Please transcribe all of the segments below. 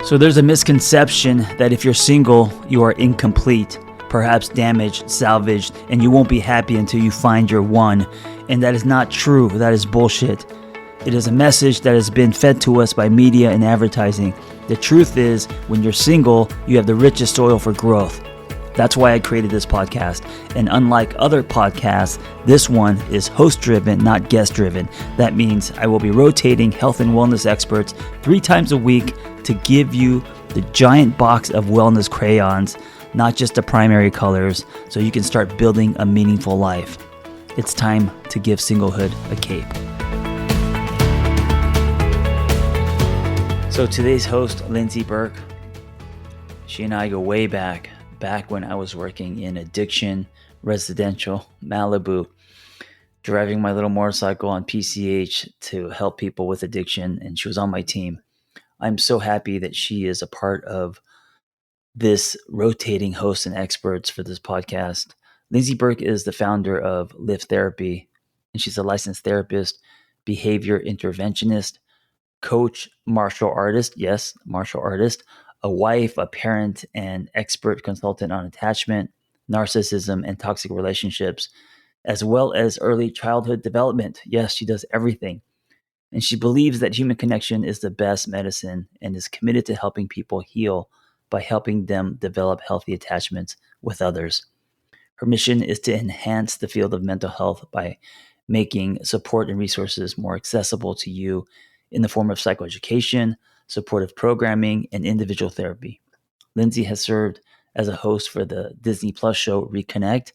So there's a misconception that if you're single, you are incomplete, perhaps damaged, salvaged, and you won't be happy until you find your one. And that is not true. That is bullshit. It is a message that has been fed to us by media and advertising. The truth is, when you're single, you have the richest soil for growth. That's why I created this podcast. And unlike other podcasts, this one is host-driven, not guest-driven. That means I will be rotating health and wellness experts 3 times a week to give you the giant box of wellness crayons, not just the primary colors, so you can start building a meaningful life. It's time to give singlehood a cape. So today's host, Lindsay Burke, she and I go way back when I was working in addiction, residential, Malibu, driving my little motorcycle on PCH to help people with addiction, and she was on my team. I'm so happy that she is a part of this rotating hosts and experts for this podcast. Lindsay Burke is the founder of Lift Therapy, and she's a licensed therapist, behavior interventionist, coach, martial artist, yes, martial artist, a wife, a parent, and expert consultant on attachment, narcissism, and toxic relationships, as well as early childhood development. Yes, she does everything. And she believes that human connection is the best medicine and is committed to helping people heal by helping them develop healthy attachments with others. Her mission is to enhance the field of mental health by making support and resources more accessible to you in the form of psychoeducation, supportive programming, and individual therapy. Lindsay has served as a host for the Disney Plus show Reconnect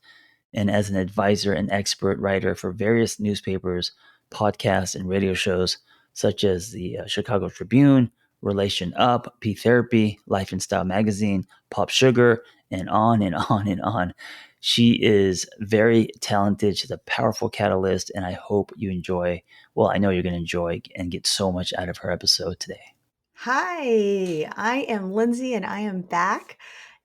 and as an advisor and expert writer for various newspapers, podcasts, and radio shows such as the Chicago Tribune, Relation Up, P Therapy, Life and Style Magazine, Pop Sugar, and on and on and on. She is very talented. She's a powerful catalyst, and I hope you enjoy. Well, I know you're going to enjoy and get so much out of her episode today. Hi, I am Lindsay and I am back.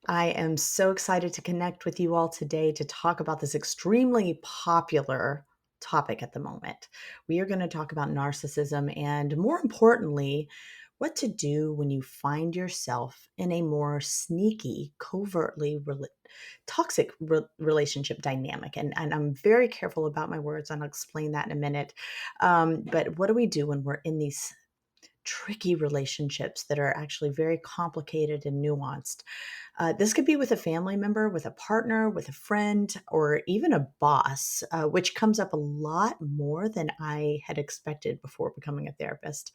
I am so excited to connect with you all today to talk about this extremely popular topic at the moment. We are going to talk about narcissism and, more importantly, what to do when you find yourself in a more sneaky, covertly toxic relationship dynamic. And I'm very careful about my words, and I'll explain that in a minute. But what do we do when we're in these tricky relationships that are actually very complicated and nuanced? This could be with a family member, with a partner, with a friend, or even a boss, which comes up a lot more than I had expected before becoming a therapist.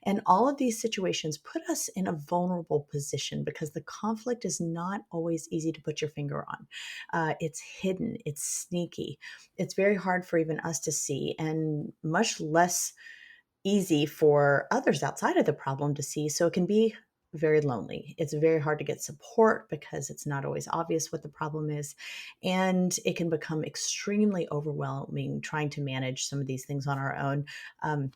And all of these situations put us in a vulnerable position because the conflict is not always easy to put your finger on. It's hidden, it's sneaky, it's very hard for even us to see, and much less easy for others outside of the problem to see. So it can be very lonely. It's very hard to get support because it's not always obvious what the problem is. And it can become extremely overwhelming trying to manage some of these things on our own. Um,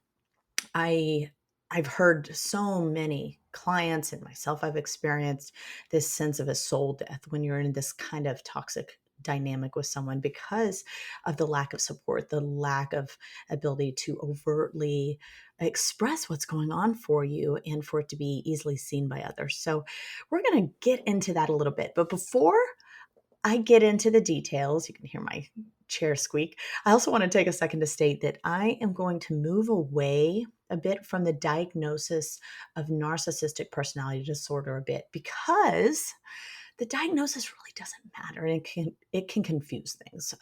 I I've heard so many clients and myself, I've experienced this sense of a soul death when you're in this kind of toxic dynamic with someone because of the lack of support, the lack of ability to overtly express what's going on for you and for it to be easily seen by others. So we're going to get into that a little bit. But before I get into the details, you can hear my chair squeak. I also want to take a second to state that I am going to move away a bit from the diagnosis of narcissistic personality disorder a bit because the diagnosis really doesn't matter, and it can confuse things.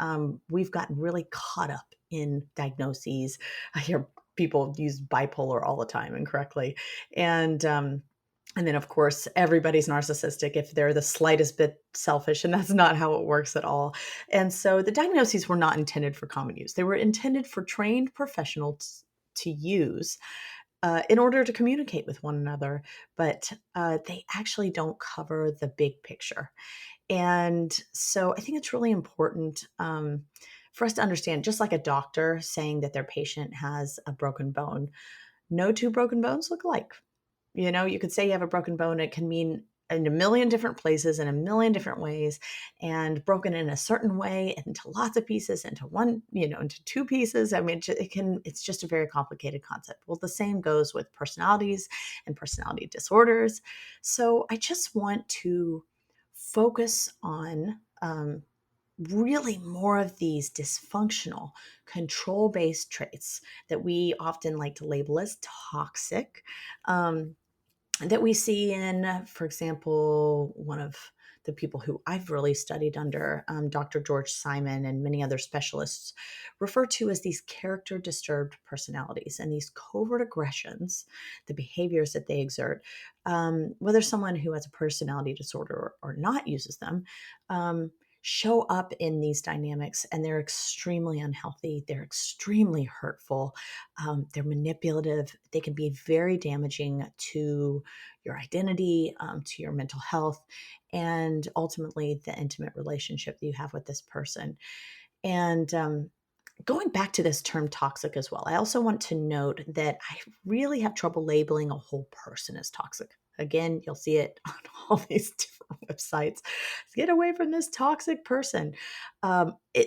We've gotten really caught up in diagnoses. I hear people use bipolar all the time incorrectly, and then, of course, everybody's narcissistic if they're the slightest bit selfish, and that's not how it works at all. And so the diagnoses were not intended for common use. They were intended for trained professionals to use in order to communicate with one another, but they actually don't cover the big picture. And so I think it's really important for us to understand, just like a doctor saying that their patient has a broken bone, no two broken bones look alike. You know, you could say you have a broken bone. It can mean in a million different places in a million different ways, and broken in a certain way into lots of pieces, into one, into two pieces. I mean, it's just a very complicated concept. Well, the same goes with personalities and personality disorders. So I just want to focus on really more of these dysfunctional, control based traits that we often like to label as toxic. That we see in, for example, one of the people who I've really studied under, Dr. George Simon and many other specialists, refer to as these character disturbed personalities and these covert aggressions, the behaviors that they exert, whether someone who has a personality disorder or not uses them. Show up in these dynamics, and they're extremely unhealthy. They're extremely hurtful. They're manipulative. They can be very damaging to your identity, to your mental health, and ultimately the intimate relationship that you have with this person. And going back to this term toxic as well, I also want to note that I really have trouble labeling a whole person as toxic. Again, you'll see it on all these different websites. Get away from this toxic person.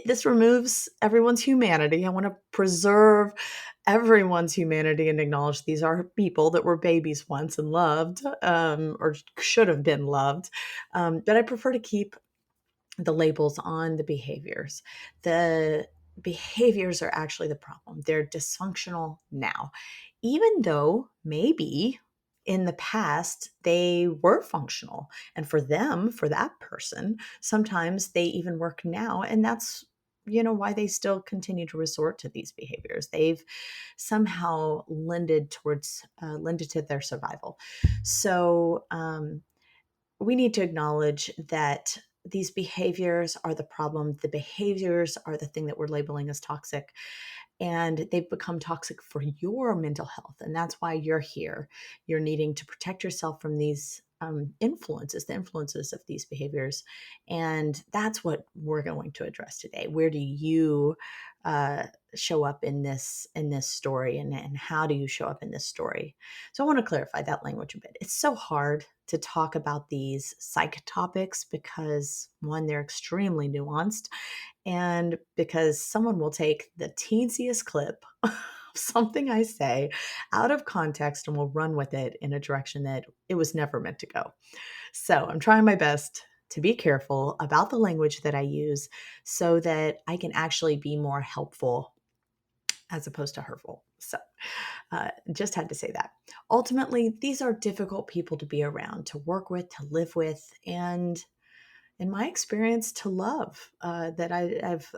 This removes everyone's humanity. I want to preserve everyone's humanity and acknowledge these are people that were babies once and loved, or should have been loved. But I prefer to keep the labels on the behaviors. The behaviors are actually the problem. They're dysfunctional now, even though maybe in the past they were functional. And for them, for that person, sometimes they even work now. And that's why they still continue to resort to these behaviors. They've somehow lended to their survival. So we need to acknowledge that these behaviors are the problem. The behaviors are the thing that we're labeling as toxic, and they've become toxic for your mental health. And that's why you're here. You're needing to protect yourself from these influences, the influences of these behaviors. And that's what we're going to address today. Where do you show up in this story, and how do you show up in this story? So I want to clarify that language a bit. It's so hard to talk about these psych topics because, one, they're extremely nuanced, and because someone will take the teensiest clip of something I say out of context and will run with it in a direction that it was never meant to go. So I'm trying my best to be careful about the language that I use so that I can actually be more helpful as opposed to hurtful. So just had to say that. Ultimately, these are difficult people to be around, to work with, to live with, and in my experience, to love. That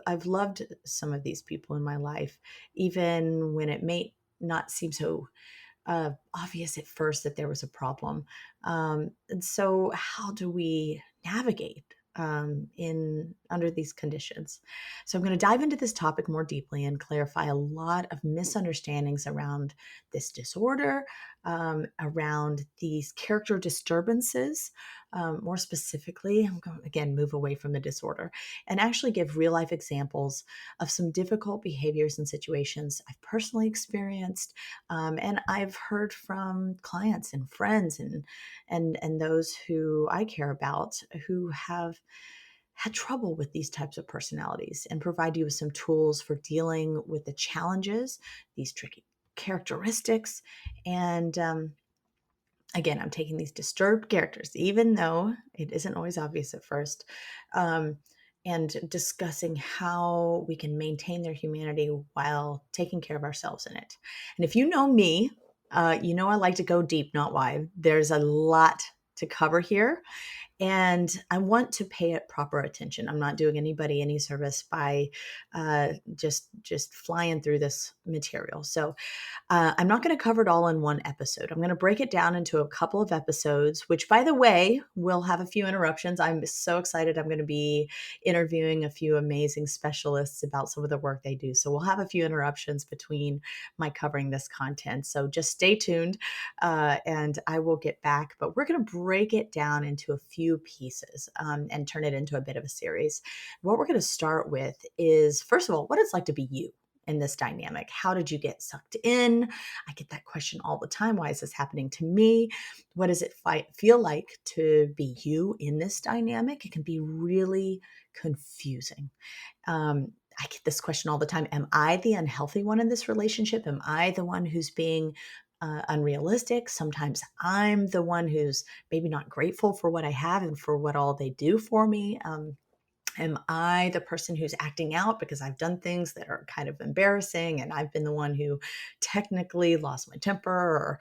I've loved some of these people in my life, even when it may not seem so obvious at first that there was a problem. And so, how do we navigate in under these conditions? So, I'm going to dive into this topic more deeply and clarify a lot of misunderstandings around this disorder, around these character disturbances. More specifically, I'm going to again move away from the disorder and actually give real life examples of some difficult behaviors and situations I've personally experienced, and I've heard from clients and friends and those who I care about who have had trouble with these types of personalities, and provide you with some tools for dealing with the challenges, these tricky characteristics. And again, I'm taking these disturbed characters, even though it isn't always obvious at first, um, and discussing how we can maintain their humanity while taking care of ourselves in it. And if you know me, I like to go deep, not wide. There's a lot to cover here, and I want to pay it proper attention. I'm not doing anybody any service by just flying through this material. So I'm not going to cover it all in one episode. I'm going to break it down into a couple of episodes, which, by the way, will have a few interruptions. I'm so excited. I'm going to be interviewing a few amazing specialists about some of the work they do. So we'll have a few interruptions between my covering this content. So just stay tuned, and I will get back. But we're going to break it down into a few pieces, and turn it into a bit of a series. What we're going to start with is, first of all, what it's like to be you. in this dynamic? How did you get sucked in? I get that question all the time. Why is this happening to me? What does it feel like to be you in this dynamic? It can be really confusing. I get this question all the time. Am I the unhealthy one in this relationship? Am I the one who's being unrealistic? Sometimes I'm the one who's maybe not grateful for what I have and for what all they do for me. Am I the person who's acting out because I've done things that are kind of embarrassing and I've been the one who technically lost my temper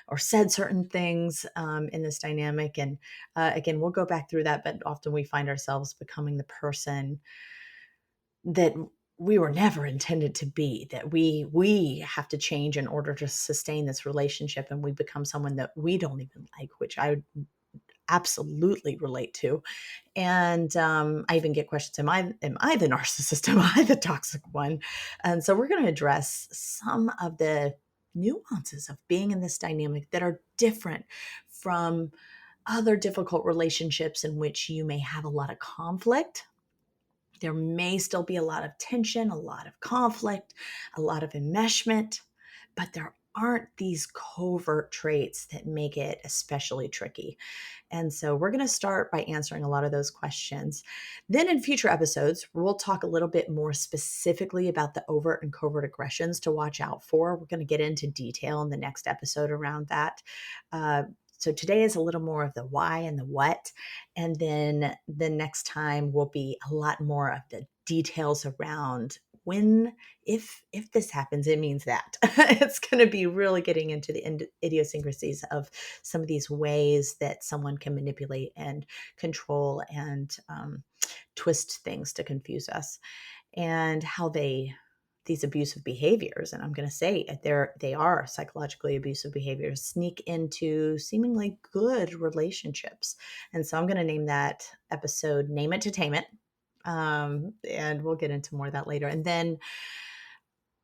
or said certain things in this dynamic? And again, we'll go back through that, but often we find ourselves becoming the person that we were never intended to be, that we have to change in order to sustain this relationship, and we become someone that we don't even like, which I absolutely relate to. And I even get questions, am I the narcissist? Am I the toxic one? And so we're going to address some of the nuances of being in this dynamic that are different from other difficult relationships in which you may have a lot of conflict. There may still be a lot of tension, a lot of conflict, a lot of enmeshment, but there aren't these covert traits that make it especially tricky. And so we're going to start by answering a lot of those questions. Then in future episodes, we'll talk a little bit more specifically about the overt and covert aggressions to watch out for. We're going to get into detail in the next episode around that. So today is a little more of the why and the what. And then the next time will be a lot more of the details around when, if this happens, it means that. It's going to be really getting into the idiosyncrasies of some of these ways that someone can manipulate and control and twist things to confuse us, and how these abusive behaviors, and I'm going to say they are psychologically abusive behaviors, sneak into seemingly good relationships. And so I'm going to name that episode "Name It to Tame It," and we'll get into more of that later. And then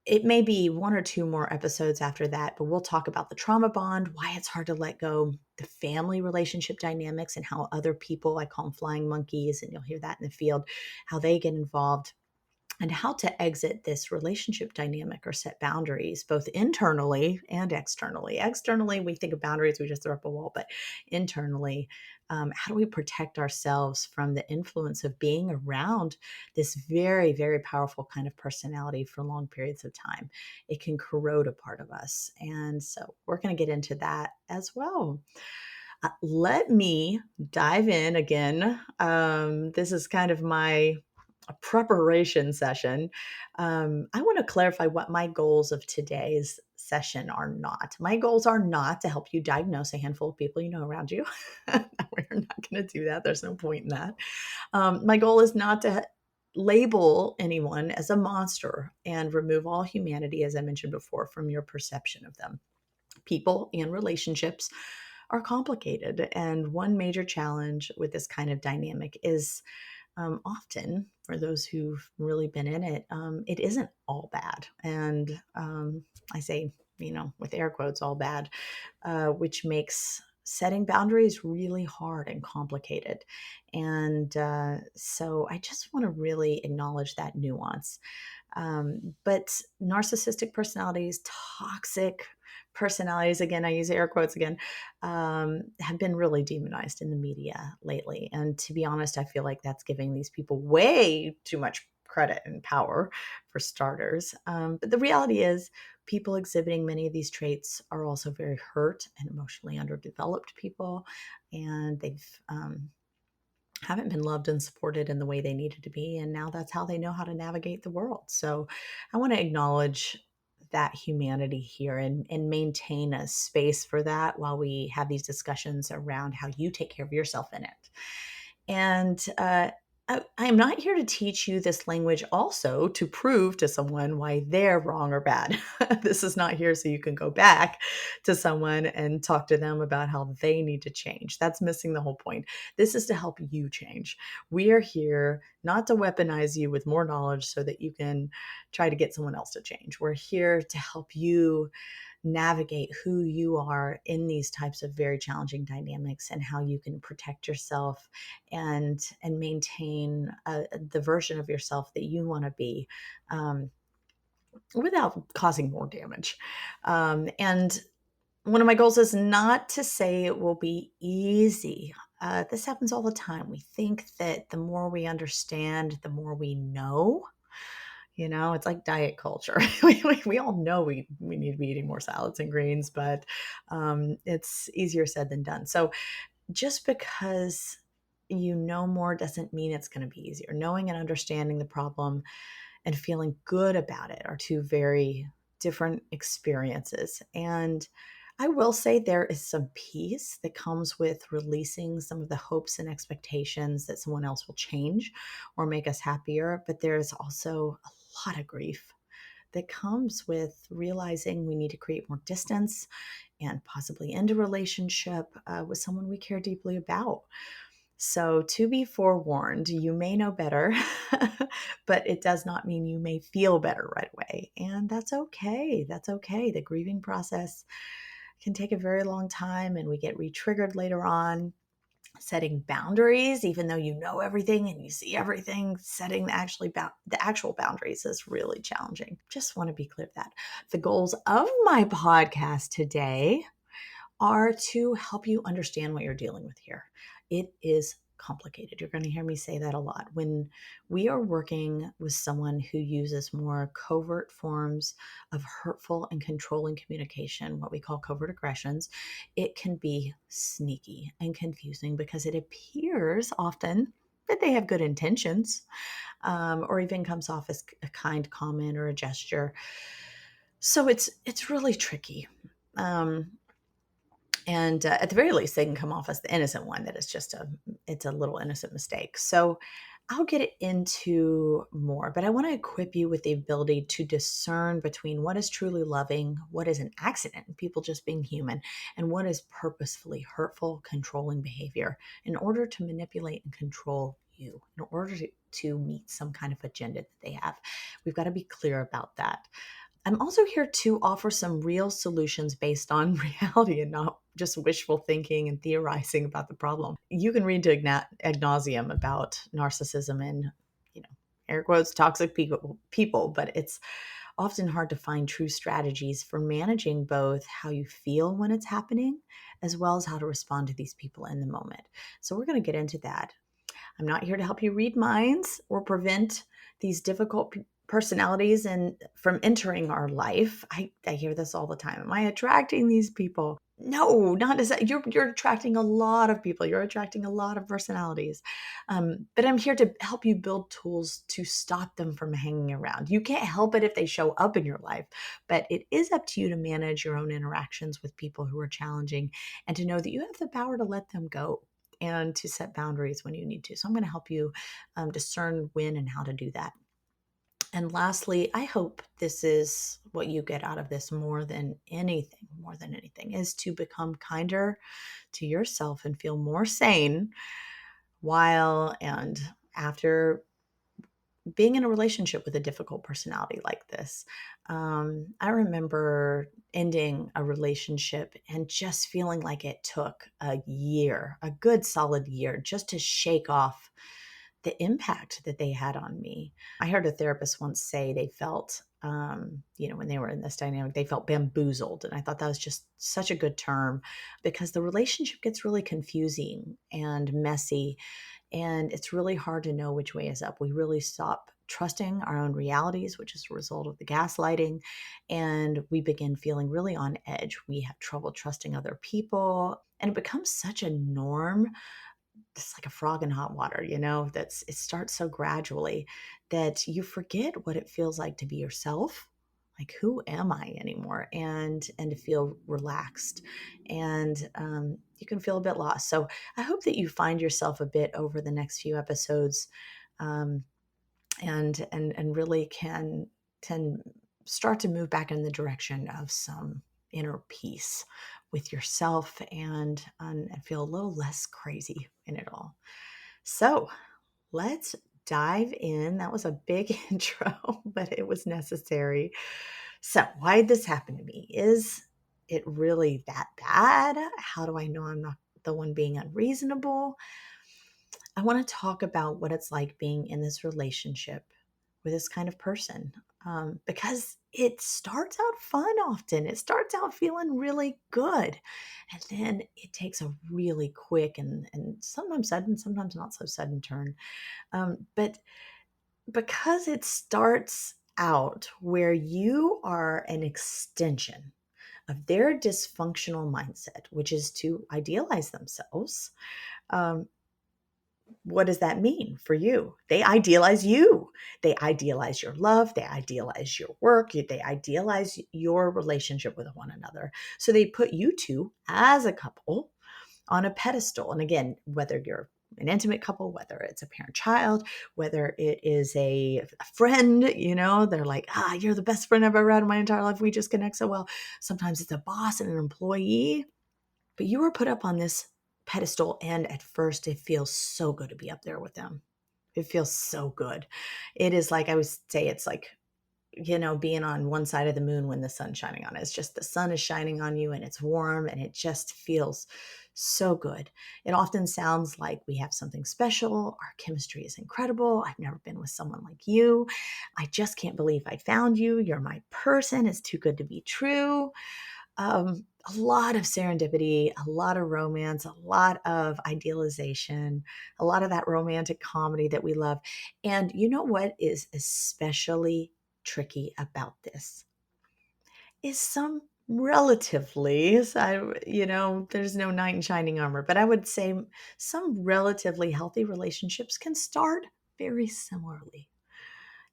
it may be one or two more episodes after that, but we'll talk about the trauma bond, why it's hard to let go, the family relationship dynamics, and how other people, I call them flying monkeys, and you'll hear that in the field, how they get involved, and how to exit this relationship dynamic or set boundaries, both internally and externally. Externally, we think of boundaries, we just throw up a wall, but internally, how do we protect ourselves from the influence of being around this very, very powerful kind of personality for long periods of time? It can corrode a part of us. And so we're going to get into that as well. Let me dive in again. This is kind of my preparation session. I want to clarify what my goals of today's session are not. My goals are not to help you diagnose a handful of people you know around you. We're not going to do that. There's no point in that. My goal is not to label anyone as a monster and remove all humanity, as I mentioned before, from your perception of them. People and relationships are complicated. And one major challenge with this kind of dynamic is often, for those who've really been in it, it isn't all bad. And I say, with air quotes, all bad, which makes setting boundaries really hard and complicated. And so I just want to really acknowledge that nuance. But narcissistic personalities, toxic personalities, again, I use air quotes again, have been really demonized in the media lately. And to be honest, I feel like that's giving these people way too much credit and power, for starters. But the reality is, people exhibiting many of these traits are also very hurt and emotionally underdeveloped people, and they've haven't been loved and supported in the way they needed to be. And now that's how they know how to navigate the world. So I want to acknowledge that humanity here, and maintain a space for that while we have these discussions around how you take care of yourself in it. And I'm not here to teach you this language also to prove to someone why they're wrong or bad. This is not here so you can go back to someone and talk to them about how they need to change. That's missing the whole point. This is to help you change. We are here not to weaponize you with more knowledge so that you can try to get someone else to change. We're here to help you navigate who you are in these types of very challenging dynamics, and how you can protect yourself and maintain the version of yourself that you want to be, without causing more damage. And one of my goals is not to say it will be easy. This happens all the time. We think that the more we understand, the more we know. It's like diet culture. We all know we need to be eating more salads and greens, but it's easier said than done. So just because you know more doesn't mean it's going to be easier. Knowing and understanding the problem and feeling good about it are two very different experiences. And I will say there is some peace that comes with releasing some of the hopes and expectations that someone else will change or make us happier. But there is also a lot of grief that comes with realizing we need to create more distance and possibly end a relationship with someone we care deeply about. So, to be forewarned, you may know better, but it does not mean you may feel better right away. And that's okay. That's okay. The grieving process can take a very long time, and we get re triggered later on. Setting boundaries, even though you know everything and you see everything, setting the actual boundaries is really challenging. Just want to be clear that the goals of my podcast today are to help you understand what you're dealing with here. It is complicated. You're going to hear me say that a lot. When we are working with someone who uses more covert forms of hurtful and controlling communication, what we call covert aggressions, it can be sneaky and confusing because it appears often that they have good intentions, or even comes off as a kind comment or a gesture. So it's really tricky. Um, and at the very least, they can come off as the innocent one, that it's a little innocent mistake. So I'll get it into more, but I want to equip you with the ability to discern between what is truly loving, what is an accident, people just being human, and what is purposefully hurtful, controlling behavior in order to manipulate and control you, in order to meet some kind of agenda that they have. We've got to be clear about that. I'm also here to offer some real solutions based on reality and not just wishful thinking and theorizing about the problem. You can read to ad nauseum about narcissism and, you know, air quotes, toxic people, but it's often hard to find true strategies for managing both how you feel when it's happening, as well as how to respond to these people in the moment. So we're going to get into that. I'm not here to help you read minds or prevent these difficult personalities and from entering our life. I hear this all the time. Am I attracting these people? No, not as you're attracting a lot of people. You're attracting a lot of personalities. But I'm here to help you build tools to stop them from hanging around. You can't help it if they show up in your life, but it is up to you to manage your own interactions with people who are challenging and to know that you have the power to let them go and to set boundaries when you need to. So I'm going to help you discern when and how to do that. And lastly, I hope this is what you get out of this more than anything, is to become kinder to yourself and feel more sane while and after being in a relationship with a difficult personality like this. I remember ending a relationship and just feeling like it took a year, a good solid year, just to shake off the impact that they had on me. I heard a therapist once say they felt, when they were in this dynamic, they felt bamboozled. And I thought that was just such a good term because the relationship gets really confusing and messy. And it's really hard to know which way is up. We really stop trusting our own realities, which is a result of the gaslighting. And we begin feeling really on edge. We have trouble trusting other people. And it becomes such a norm, it's like a frog in hot water, it starts so gradually that you forget what it feels like to be yourself. Like, who am I anymore? And to feel relaxed, and you can feel a bit lost. So I hope that you find yourself a bit over the next few episodes, um, and really can start to move back in the direction of some inner peace with yourself, and feel a little less crazy in it all. So let's dive in. That was a big intro, but it was necessary. So, why did this happen to me? Is it really that bad? How do I know I'm not the one being unreasonable? I want to talk about what it's like being in this relationship with this kind of person, because it starts out fun often. It starts out feeling really good. And then it takes a really quick and sometimes sudden, sometimes not so sudden turn. But because it starts out where you are an extension of their dysfunctional mindset, which is to idealize themselves, um, what does that mean for you? They idealize you. They idealize your love. They idealize your work. They idealize your relationship with one another. So they put you two as a couple on a pedestal. And again, whether you're an intimate couple, whether it's a parent child, whether it is a friend, they're like, you're the best friend I've ever had in my entire life. We just connect so well. Sometimes it's a boss and an employee, but you were put up on this pedestal. And at first, it feels so good to be up there with them. It feels so good. It is like, I would say, it's like, being on one side of the moon when the sun's shining on it. It's just the sun is shining on you and it's warm and it just feels so good. It often sounds like we have something special. Our chemistry is incredible. I've never been with someone like you. I just can't believe I found you. You're my person. It's too good to be true. A lot of serendipity, a lot of romance, a lot of idealization, a lot of that romantic comedy that we love. And you know what is especially tricky about this is some relatively, there's no knight in shining armor, but I would say some relatively healthy relationships can start very similarly.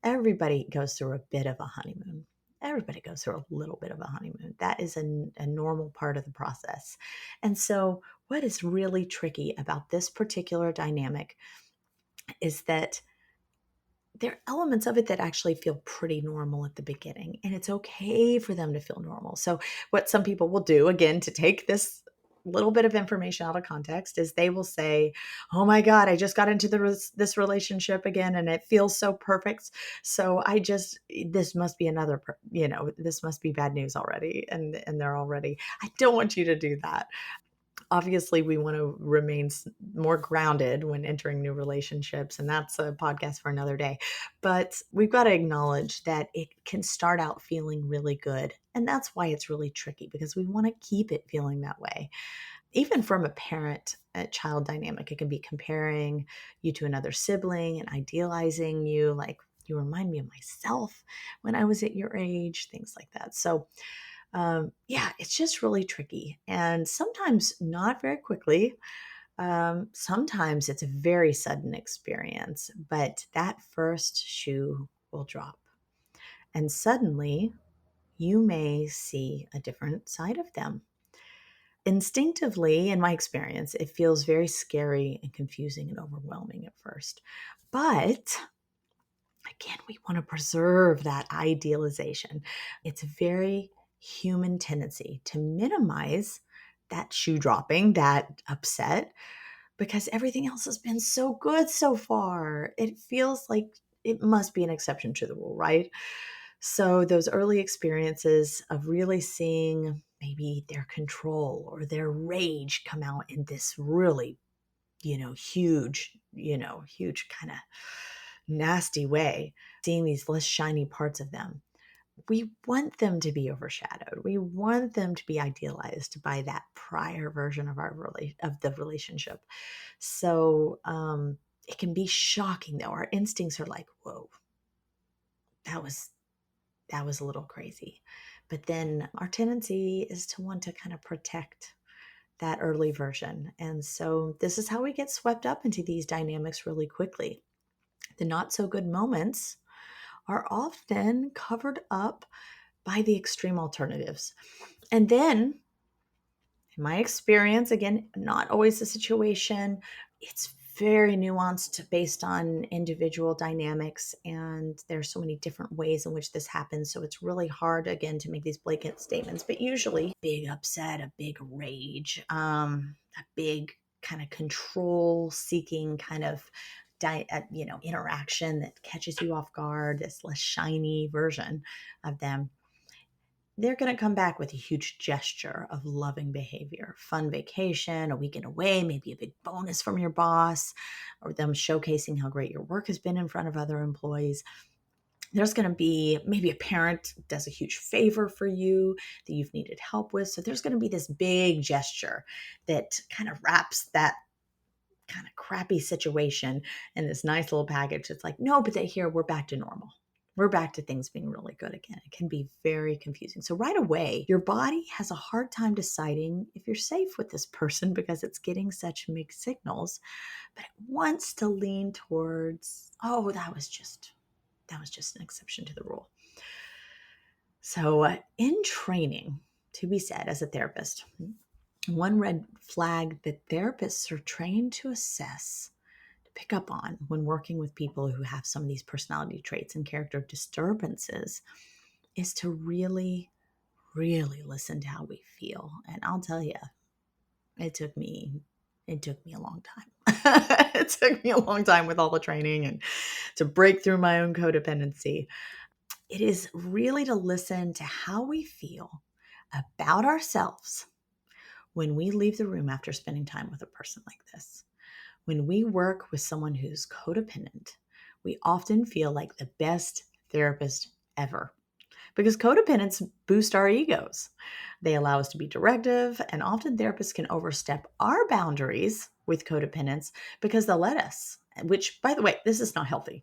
Everybody goes through a bit of a honeymoon. Everybody goes through a little bit of a honeymoon. That is a normal part of the process. And so, what is really tricky about this particular dynamic is that there are elements of it that actually feel pretty normal at the beginning, and it's okay for them to feel normal. So, what some people will do, again, to take this little bit of information out of context, is they will say, "Oh my God, I just got into this relationship again, and it feels so perfect. So this must be this must be bad news already." And they're already, I don't want you to do that. Obviously, we want to remain more grounded when entering new relationships, and that's a podcast for another day. But we've got to acknowledge that it can start out feeling really good, and that's why it's really tricky, because we want to keep it feeling that way. Even from a parent-child dynamic, it can be comparing you to another sibling and idealizing you, like, you remind me of myself when I was at your age, things like that. So yeah, it's just really tricky, and sometimes not very quickly. Sometimes it's a very sudden experience, but that first shoe will drop, and suddenly you may see a different side of them. Instinctively, in my experience, it feels very scary and confusing and overwhelming at first. But again, we want to preserve that idealization. It's a very human tendency to minimize that shoe dropping, that upset, because everything else has been so good so far. It feels like it must be an exception to the rule, right? So, those early experiences of really seeing maybe their control or their rage come out in this really, huge kind of nasty way, seeing these less shiny parts of them. We want them to be overshadowed. We want them to be idealized by that prior version of of the relationship. So it can be shocking, though. Our instincts are like, "Whoa, that was a little crazy," but then our tendency is to want to kind of protect that early version, and so this is how we get swept up into these dynamics really quickly. The not so good moments are often covered up by the extreme alternatives. And then, in my experience, again, not always the situation, it's very nuanced based on individual dynamics. And there's so many different ways in which this happens. So it's really hard, again, to make these blanket statements. But usually, big upset, a big rage, a big kind of control seeking kind of interaction that catches you off guard, this less shiny version of them, they're going to come back with a huge gesture of loving behavior, fun vacation, a weekend away, maybe a big bonus from your boss, or them showcasing how great your work has been in front of other employees. There's going to be maybe a parent does a huge favor for you that you've needed help with. So there's going to be this big gesture that kind of wraps that kind of crappy situation in this nice little package. It's like, no, but here we're back to normal. We're back to things being really good again. It can be very confusing. So right away, your body has a hard time deciding if you're safe with this person because it's getting such mixed signals, but it wants to lean towards, oh, that was just an exception to the rule. So in training, to be said as a therapist, one red flag that therapists are trained to assess, to pick up on when working with people who have some of these personality traits and character disturbances is to really, really listen to how we feel. And I'll tell you, it took me a long time. It took me a long time with all the training and to break through my own codependency. It is really to listen to how we feel about ourselves when we leave the room after spending time with a person like this. When we work with someone who's codependent, we often feel like the best therapist ever because codependents boost our egos. They allow us to be directive, and often therapists can overstep our boundaries with codependence because they'll let us, which, by the way, this is not healthy.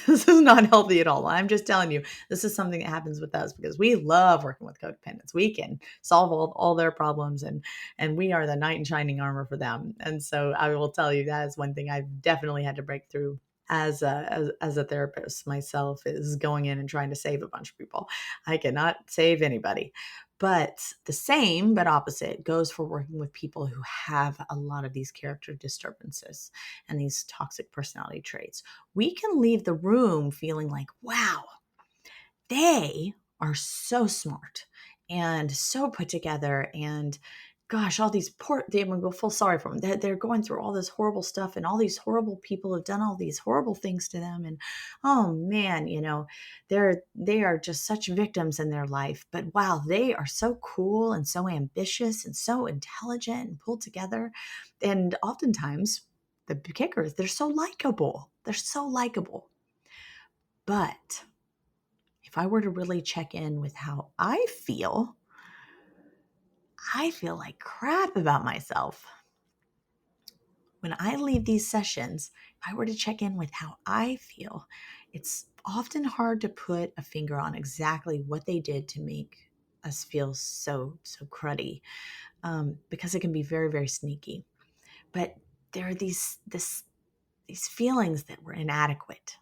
This is not healthy at all. I'm just telling you, this is something that happens with us because we love working with codependents. We can solve all their problems and we are the knight in shining armor for them. And so I will tell you that is one thing I've definitely had to break through as a therapist myself, is going in and trying to save a bunch of people. I cannot save anybody. But the same but opposite goes for working with people who have a lot of these character disturbances and these toxic personality traits. We can leave the room feeling like, wow, they are so smart and so put together, and gosh, all these poor, they will feel sorry for them. They're going through all this horrible stuff, and all these horrible people have done all these horrible things to them. And oh man, they are just such victims in their life. But wow, they are so cool and so ambitious and so intelligent and pulled together. And oftentimes, the kicker is they're so likable. They're so likable. But if I were to really check in with how I feel like crap about myself. When I leave these sessions, if I were to check in with how I feel, it's often hard to put a finger on exactly what they did to make us feel so cruddy, because it can be very, very sneaky. But there are these feelings that we're inadequate.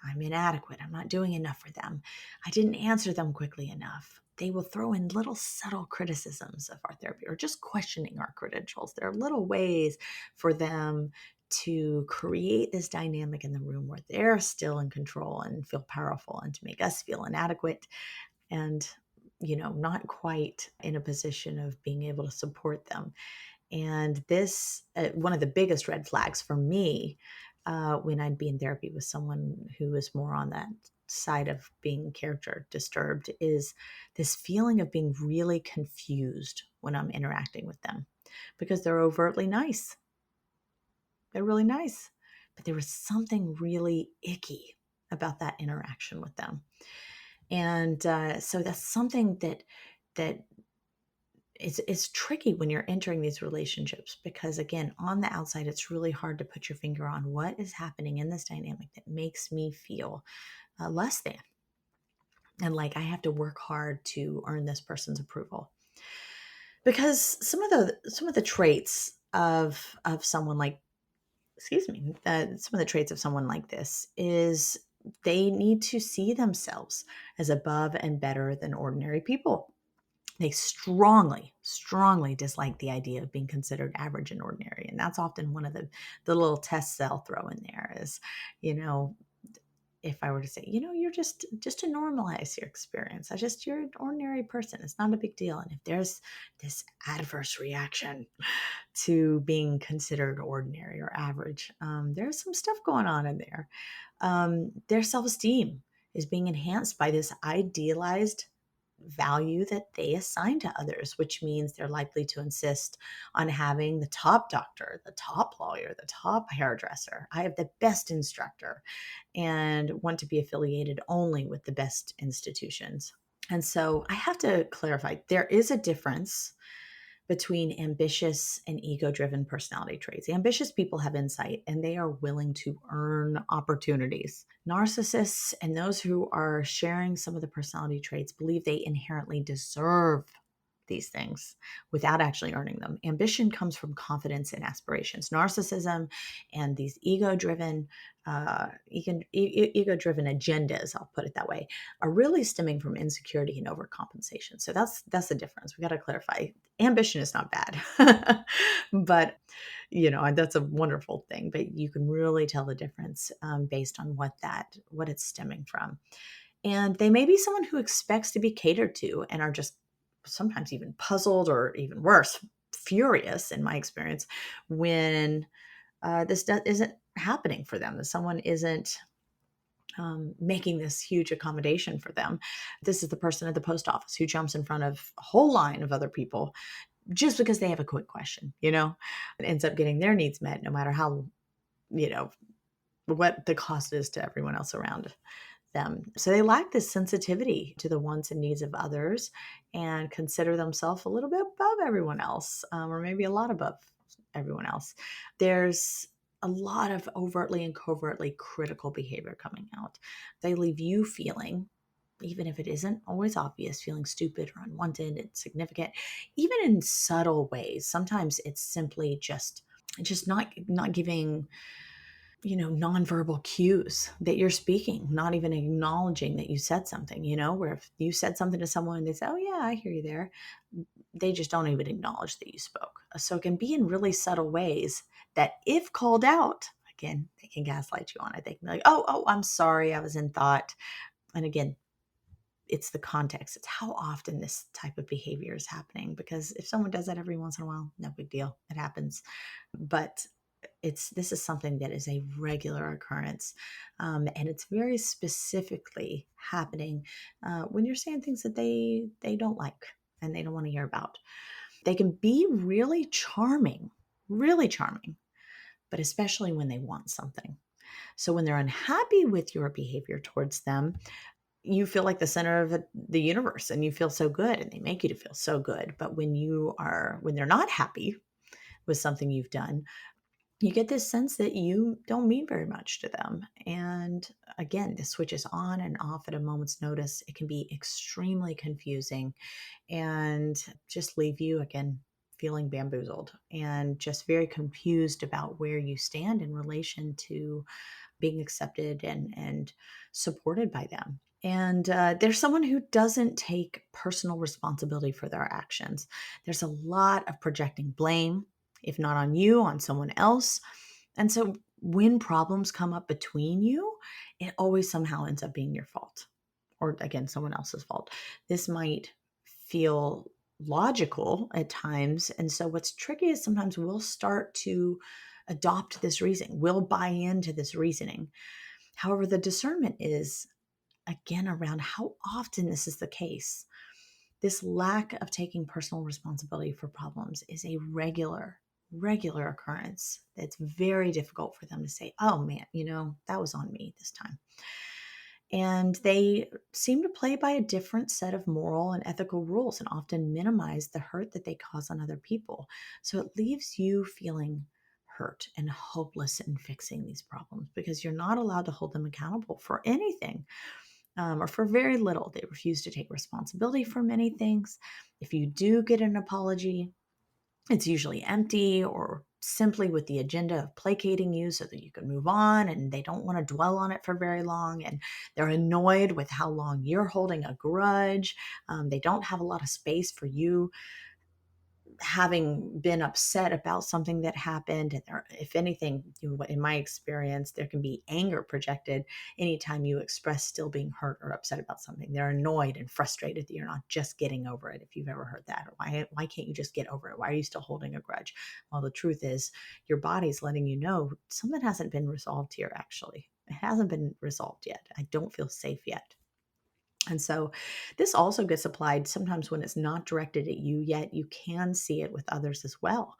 I'm inadequate. I'm not doing enough for them. I didn't answer them quickly enough. They will throw in little subtle criticisms of our therapy or just questioning our credentials. There are little ways for them to create this dynamic in the room where they're still in control and feel powerful, and to make us feel inadequate and, not quite in a position of being able to support them. And this, one of the biggest red flags for me, when I'd be in therapy with someone who is more on that side of being character disturbed, is this feeling of being really confused when I'm interacting with them, because they're overtly nice. They're really nice, but there was something really icky about that interaction with them. And so that's something that it's tricky when you're entering these relationships, because again, on the outside, it's really hard to put your finger on what is happening in this dynamic that makes me feel less than, and like I have to work hard to earn this person's approval. Because some of the traits of someone like, excuse me, some of the traits of someone like this is they need to see themselves as above and better than ordinary people. They strongly, strongly dislike the idea of being considered average and ordinary. And that's often one of the little tests they'll throw in there is, you know, if I were to say, you're just to normalize your experience, you're an ordinary person. It's not a big deal. And if there's this adverse reaction to being considered ordinary or average, there's some stuff going on in there. Their self-esteem is being enhanced by this idealized value that they assign to others, which means they're likely to insist on having the top doctor, the top lawyer, the top hairdresser. I have the best instructor, and want to be affiliated only with the best institutions. And so I have to clarify, there is a difference between ambitious and ego driven personality traits. Ambitious people have insight and they are willing to earn opportunities. Narcissists and those who are sharing some of the personality traits believe they inherently deserve these things without actually earning them. Ambition comes from confidence and aspirations. Narcissism and these ego-driven agendas, I'll put it that way, are really stemming from insecurity and overcompensation. So that's the difference. We got to clarify. Ambition is not bad, but that's a wonderful thing. But you can really tell the difference based on what it's stemming from. And they may be someone who expects to be catered to and are just sometimes even puzzled, or even worse, furious in my experience, when isn't happening for them, that someone isn't making this huge accommodation for them. This is the person at the post office who jumps in front of a whole line of other people just because they have a quick question, it ends up getting their needs met no matter how, what the cost is to everyone else around them. So they lack this sensitivity to the wants and needs of others and consider themselves a little bit above everyone else, or maybe a lot above everyone else. There's a lot of overtly and covertly critical behavior coming out. They leave you feeling, even if it isn't always obvious, feeling stupid or unwanted, insignificant, even in subtle ways. Sometimes it's simply just not giving nonverbal cues that you're speaking, not even acknowledging that you said something, where if you said something to someone and they say, oh, yeah, I hear you there, they just don't even acknowledge that you spoke. So it can be in really subtle ways that, if called out, again, they can gaslight you on it. They can be like, oh, I'm sorry, I was in thought. And again, it's the context. It's how often this type of behavior is happening. Because if someone does that every once in a while, no big deal. It happens. But this is something that is a regular occurrence, and it's very specifically happening when you're saying things that they don't like and they don't want to hear about. They can be really charming, but especially when they want something. So when they're unhappy with your behavior towards them, you feel like the center of the universe and you feel so good, and they make you to feel so good. But when they're not happy with something you've done, you get this sense that you don't mean very much to them. And again, this switches on and off at a moment's notice. It can be extremely confusing and just leave you, again, feeling bamboozled and just very confused about where you stand in relation to being accepted and supported by them. And there's someone who doesn't take personal responsibility for their actions. There's a lot of projecting blame, if not on you, on someone else. And so when problems come up between you, it always somehow ends up being your fault, or again, someone else's fault. This might feel logical at times. And so what's tricky is sometimes we'll start to adopt this reasoning. We'll buy into this reasoning. However, the discernment is, again, around how often this is the case. This lack of taking personal responsibility for problems is a regular occurrence. It's very difficult for them to say, oh man, that was on me this time. And they seem to play by a different set of moral and ethical rules and often minimize the hurt that they cause on other people. So it leaves you feeling hurt and hopeless in fixing these problems because you're not allowed to hold them accountable for anything. Or for very little. They refuse to take responsibility for many things. If you do get an apology, it's usually empty or simply with the agenda of placating you so that you can move on, and they don't want to dwell on it for very long, and they're annoyed with how long you're holding a grudge. They don't have a lot of space for you having been upset about something that happened. And if anything, in my experience, there can be anger projected anytime you express still being hurt or upset about something. They're annoyed and frustrated that you're not just getting over it. If you've ever heard that, or why can't you just get over it? Why are you still holding a grudge? Well, the truth is your body's letting you know something hasn't been resolved here. Actually, it hasn't been resolved yet. I don't feel safe yet. And so this also gets applied sometimes when it's not directed at you, yet you can see it with others as well.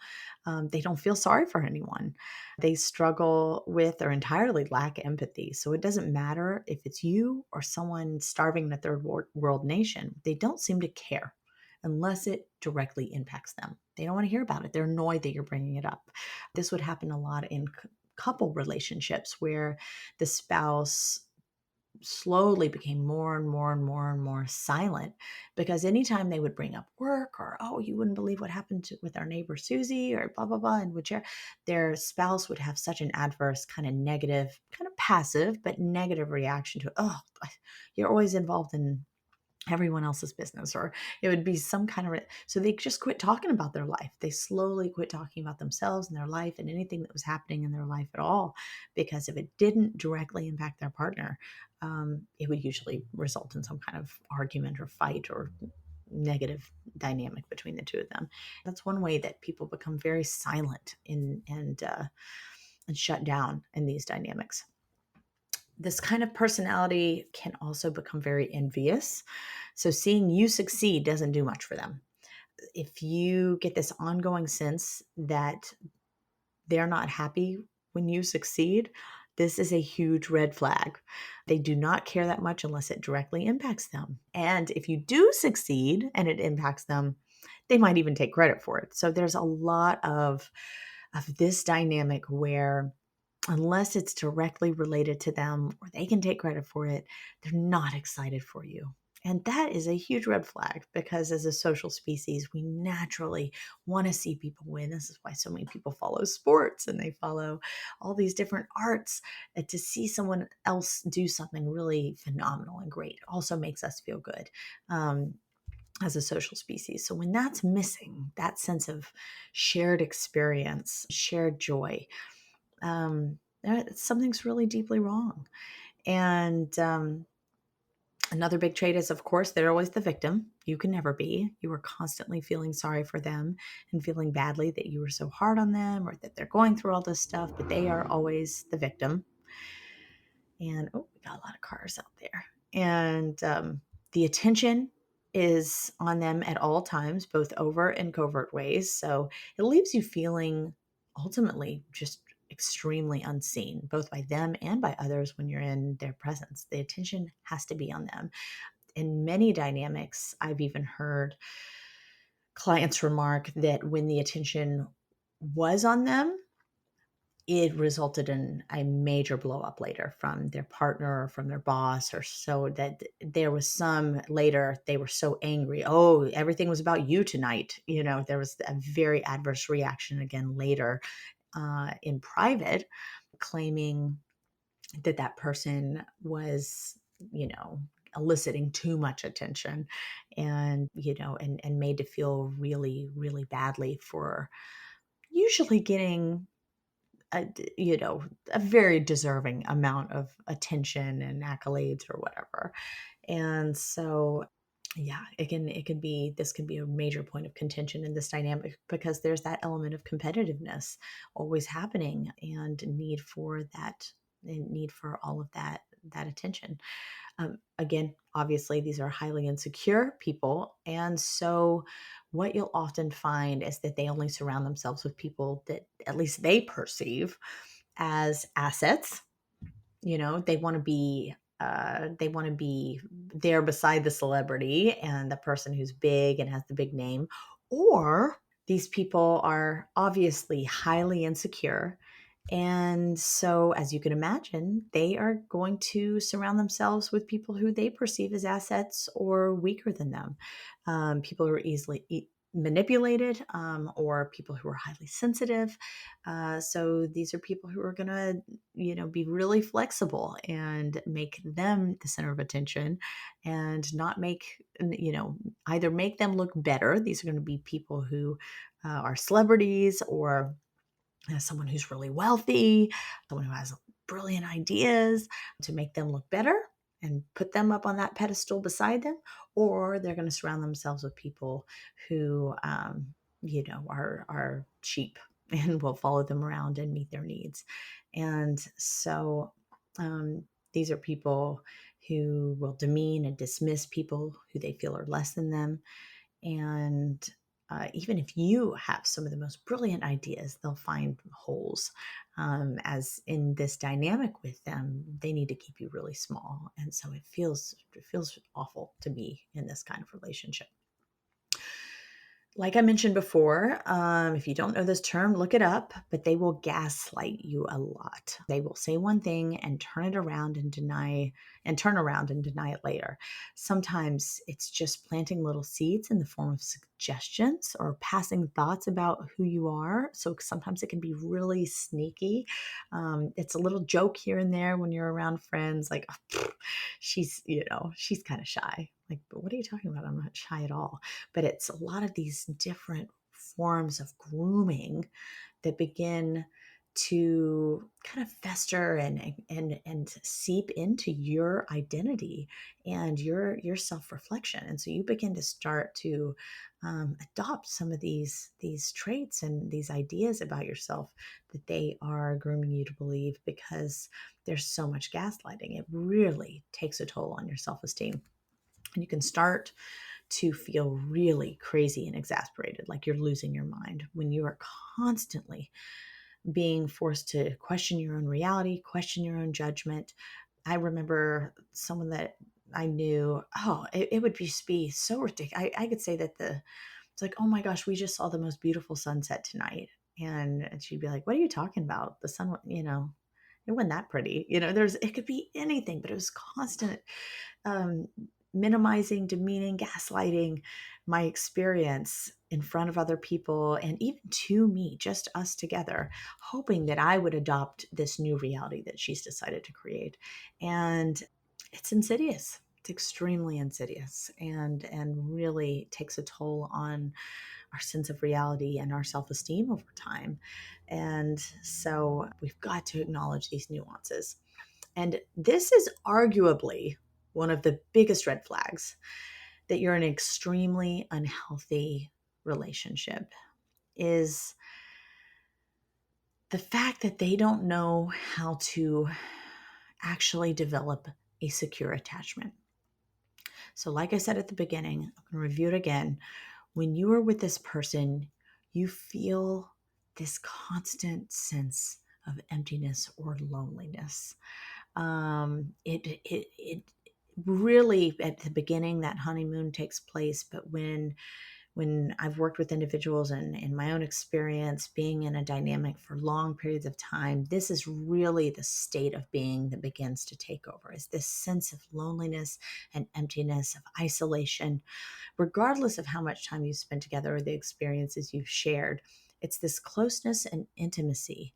They don't feel sorry for anyone. They struggle with or entirely lack empathy. So it doesn't matter if it's you or someone starving in a world nation, they don't seem to care unless it directly impacts them. They don't want to hear about it. They're annoyed that you're bringing it up. This would happen a lot in couple relationships where the spouse slowly became more and more and more and more silent because anytime they would bring up work or, oh, you wouldn't believe what happened with our neighbor Susie or blah blah blah, and would share, their spouse would have such an adverse, kind of negative, kind of passive but negative reaction to it. Oh, you're always involved in everyone else's business, or it would be some kind of so they just quit talking about their life. They slowly quit talking about themselves and their life and anything that was happening in their life at all, because if it didn't directly impact their partner, it would usually result in some kind of argument or fight or negative dynamic between the two of them. That's one way that people become very silent and shut down in these dynamics. This kind of personality can also become very envious. So seeing you succeed doesn't do much for them. If you get this ongoing sense that they're not happy when you succeed, this is a huge red flag. They do not care that much unless it directly impacts them. And if you do succeed and it impacts them, they might even take credit for it. So there's a lot of this dynamic where unless it's directly related to them or they can take credit for it, they're not excited for you. And that is a huge red flag because as a social species, we naturally want to see people win. This is why so many people follow sports and they follow all these different arts. And to see someone else do something really phenomenal and great also makes us feel good. As a social species. So when that's missing, that sense of shared experience, shared joy, something's really deeply wrong. And another big trait is, of course, they're always the victim. You can never be. You are constantly feeling sorry for them and feeling badly that you were so hard on them or that they're going through all this stuff, but they are always the victim. And oh, we got a lot of cars out there. And the attention is on them at all times, both overt and covert ways. So it leaves you feeling ultimately just extremely unseen, both by them and by others when you're in their presence. The attention has to be on them. In many dynamics, I've even heard clients remark that when the attention was on them, it resulted in a major blow up later from their partner or from their boss, or so that there was some later, they were so angry. Oh, everything was about you tonight. There was a very adverse reaction again later in private, claiming that that person was, eliciting too much attention and made to feel really, really badly for usually getting a very deserving amount of attention and accolades or whatever. And so, yeah, this can be a major point of contention in this dynamic because there's that element of competitiveness always happening and need for all of that attention. Again, obviously, these are highly insecure people. And so, what you'll often find is that they only surround themselves with people that at least they perceive as assets. They want to be. They want to be there beside the celebrity and the person who's big and has the big name. Or these people are obviously highly insecure, and so, as you can imagine, they are going to surround themselves with people who they perceive as assets or weaker than them, people who are easily manipulated, or people who are highly sensitive. So these are people who are going to, be really flexible and make them the center of attention, and not make, either make them look better. These are going to be people who are celebrities, or someone who's really wealthy, someone who has brilliant ideas to make them look better and put them up on that pedestal beside them, or they're going to surround themselves with people who, are cheap and will follow them around and meet their needs. And so, these are people who will demean and dismiss people who they feel are less than them. And even if you have some of the most brilliant ideas, they'll find holes. As in this dynamic with them, they need to keep you really small, and so it feels awful to be in this kind of relationship. Like I mentioned before, if you don't know this term, look it up, but they will gaslight you a lot. They will say one thing and turn around and deny it later. Sometimes it's just planting little seeds in the form of suggestions or passing thoughts about who you are. So sometimes it can be really sneaky. It's a little joke here and there when you're around friends, like, "Oh, she's kind of shy." Like, but what are you talking about? I'm not shy at all. But it's a lot of these different forms of grooming that begin to kind of fester and seep into your identity and your self-reflection. And so you begin to start to adopt some of these traits and these ideas about yourself that they are grooming you to believe, because there's so much gaslighting. It really takes a toll on your self-esteem. And you can start to feel really crazy and exasperated, like you're losing your mind, when you are constantly being forced to question your own reality, question your own judgment. I remember someone that I knew, it would just be so ridiculous. I could say that it's like, "Oh my gosh, we just saw the most beautiful sunset tonight." And she'd be like, "What are you talking about? The sun, it wasn't that pretty." It could be anything, but it was constant um, minimizing, demeaning, gaslighting my experience in front of other people and even to me, just us together, hoping that I would adopt this new reality that she's decided to create. And it's insidious. It's extremely insidious and really takes a toll on our sense of reality and our self-esteem over time. And so we've got to acknowledge these nuances. And this is arguably one of the biggest red flags, that you're in an extremely unhealthy relationship, is the fact that they don't know how to actually develop a secure attachment. So, like I said at the beginning, I'm going to review it again. When you are with this person, you feel this constant sense of emptiness or loneliness. It really, at the beginning, that honeymoon takes place, but when I've worked with individuals and in my own experience being in a dynamic for long periods of time, this is really the state of being that begins to take over, is this sense of loneliness and emptiness, of isolation, regardless of how much time you spend together or the experiences you've shared. It's this closeness and intimacy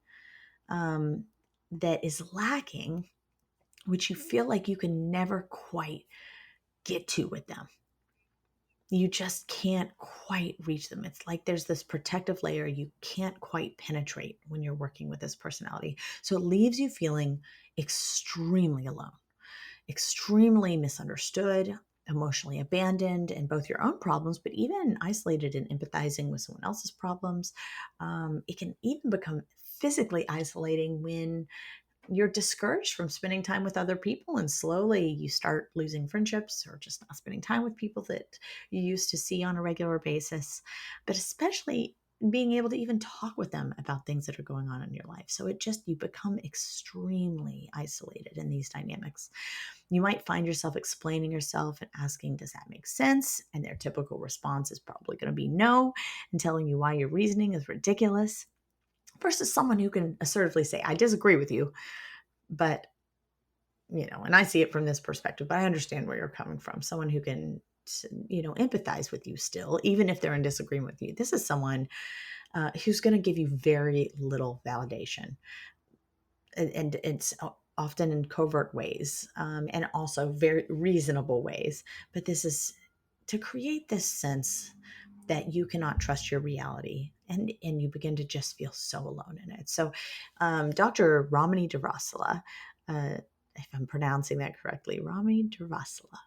that is lacking, which you feel like you can never quite get to with them. You just can't quite reach them. It's like there's this protective layer you can't quite penetrate when you're working with this personality. So it leaves you feeling extremely alone, extremely misunderstood, emotionally abandoned in both your own problems, but even isolated and empathizing with someone else's problems. It can even become physically isolating when you're discouraged from spending time with other people, and slowly you start losing friendships or just not spending time with people that you used to see on a regular basis, but especially being able to even talk with them about things that are going on in your life. So you become extremely isolated in these dynamics. You might find yourself explaining yourself and asking, "Does that make sense?" And their typical response is probably going to be no, and telling you why your reasoning is ridiculous, versus someone who can assertively say, "I disagree with you, but, and I see it from this perspective, but I understand where you're coming from." Someone who can, empathize with you still, even if they're in disagreement with you. This is someone who's going to give you very little validation. And it's often in covert ways, and also very reasonable ways. But this is to create this sense that you cannot trust your reality, and you begin to just feel so alone in it. So Dr. Ramani Durasala, if I'm pronouncing that correctly, Ramani Durasala,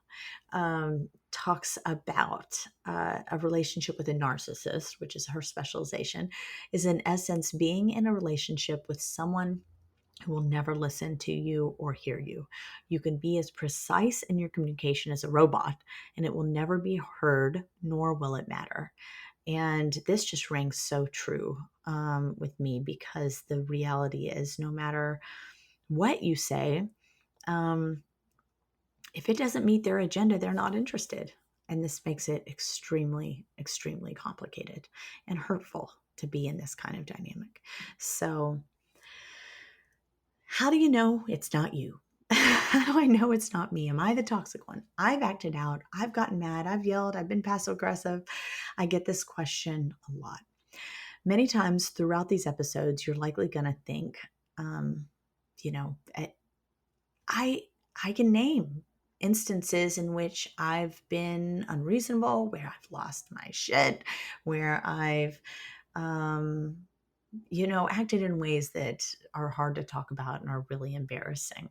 talks about a relationship with a narcissist, which is her specialization, is in essence being in a relationship with someone who will never listen to you or hear you. You can be as precise in your communication as a robot, and it will never be heard, nor will it matter. And this just rings so true with me, because the reality is, no matter what you say, um, if it doesn't meet their agenda, they're not interested. And this makes it extremely, extremely complicated and hurtful to be in this kind of dynamic. So, how do you know it's not you? How do I know it's not me? Am I the toxic one? I've acted out. I've gotten mad. I've yelled. I've been passive aggressive. I get this question a lot. Many times throughout these episodes, you're likely going to think, um, you know, I I can name instances in which I've been unreasonable, where I've lost my shit, where I've um, acted in ways that are hard to talk about and are really embarrassing.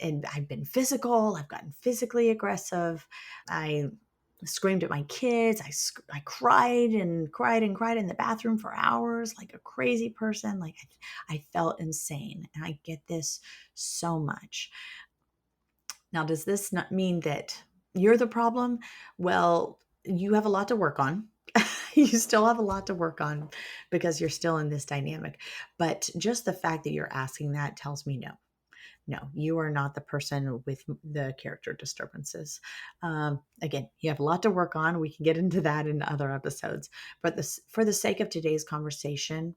And I've been physical, I've gotten physically aggressive. I screamed at my kids. I cried and cried and cried in the bathroom for hours like a crazy person. Like I felt insane. And I get this so much. Now, does this not mean that you're the problem? Well, you have a lot to work on. You still have a lot to work on because you're still in this dynamic. But just the fact that you're asking that tells me no. No, you are not the person with the character disturbances. Again, you have a lot to work on. We can get into that in other episodes. But for the sake of today's conversation,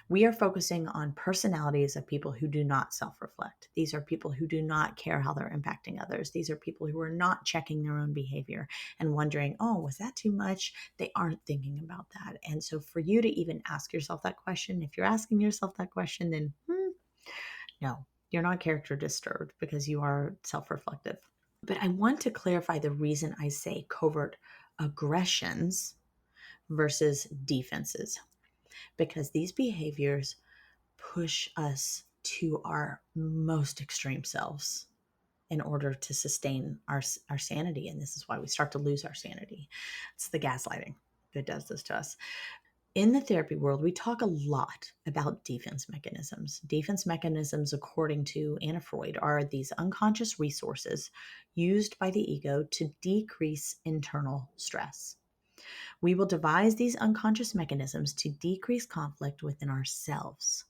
we are focusing on personalities of people who do not self-reflect. These are people who do not care how they're impacting others. These are people who are not checking their own behavior and wondering, oh, was that too much? They aren't thinking about that. And so for you to even ask yourself that question, if you're asking yourself that question, then no, you're not character disturbed because you are self-reflective. But I want to clarify the reason I say covert aggressions versus defenses, because these behaviors push us to our most extreme selves in order to sustain our sanity. And this is why we start to lose our sanity. It's the gaslighting that does this to us. In the therapy world, we talk a lot about defense mechanisms. Defense mechanisms, according to Anna Freud, are these unconscious resources used by the ego to decrease internal stress. We will devise these unconscious mechanisms to decrease conflict within ourselves.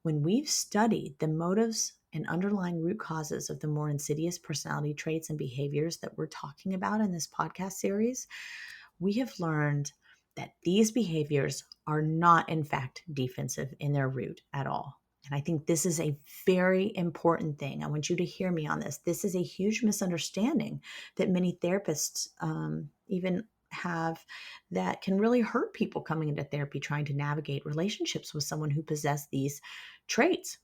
When we've studied the motives and underlying root causes of the more insidious personality traits and behaviors that we're talking about in this podcast series, we have learned that these behaviors are not, in fact, defensive in their root at all. And I think this is a very important thing. I want you to hear me on this. This is a huge misunderstanding that many therapists even have, that can really hurt people coming into therapy trying to navigate relationships with someone who possesses these traits.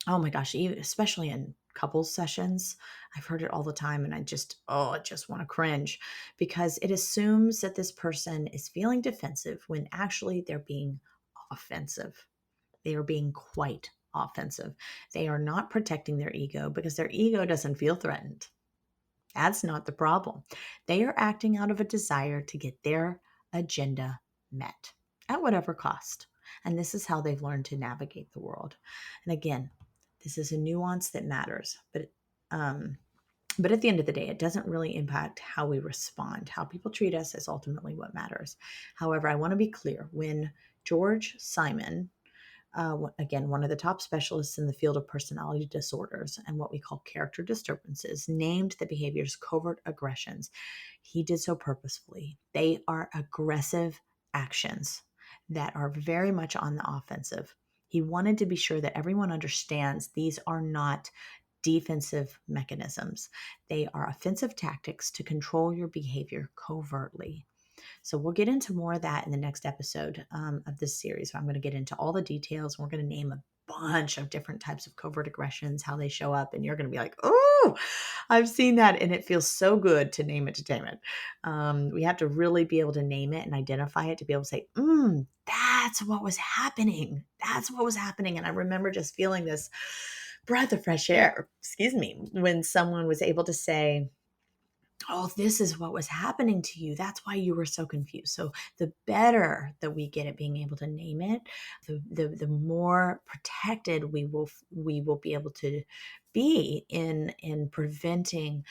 Oh my gosh, especially in couples sessions, I've heard it all the time, and I just want to cringe, because it assumes that this person is feeling defensive when actually they're being offensive. They are being quite offensive. They are not protecting their ego because their ego doesn't feel threatened. That's not the problem. They are acting out of a desire to get their agenda met at whatever cost. And this is how they've learned to navigate the world. And again, this is a nuance that matters, but at the end of the day, it doesn't really impact how we respond. How people treat us is ultimately what matters. However, I want to be clear. When George Simon, again, one of the top specialists in the field of personality disorders and what we call character disturbances, named the behaviors covert aggressions, he did so purposefully. They are aggressive actions that are very much on the offensive. He wanted to be sure that everyone understands these are not defensive mechanisms. They are offensive tactics to control your behavior covertly. So we'll get into more of that in the next episode of this series. I'm going to get into all the details. We're going to name a bunch of different types of covert aggressions, how they show up, and you're going to be like, oh, I've seen that, and it feels so good to name it, to tame it. We have to really be able to name it and identify it to be able to say, that's what was happening. That's what was happening. And I remember just feeling this breath of fresh air, when someone was able to say, oh, this is what was happening to you. That's why you were so confused. So the better that we get at being able to name it, the more protected we will be able to be in preventing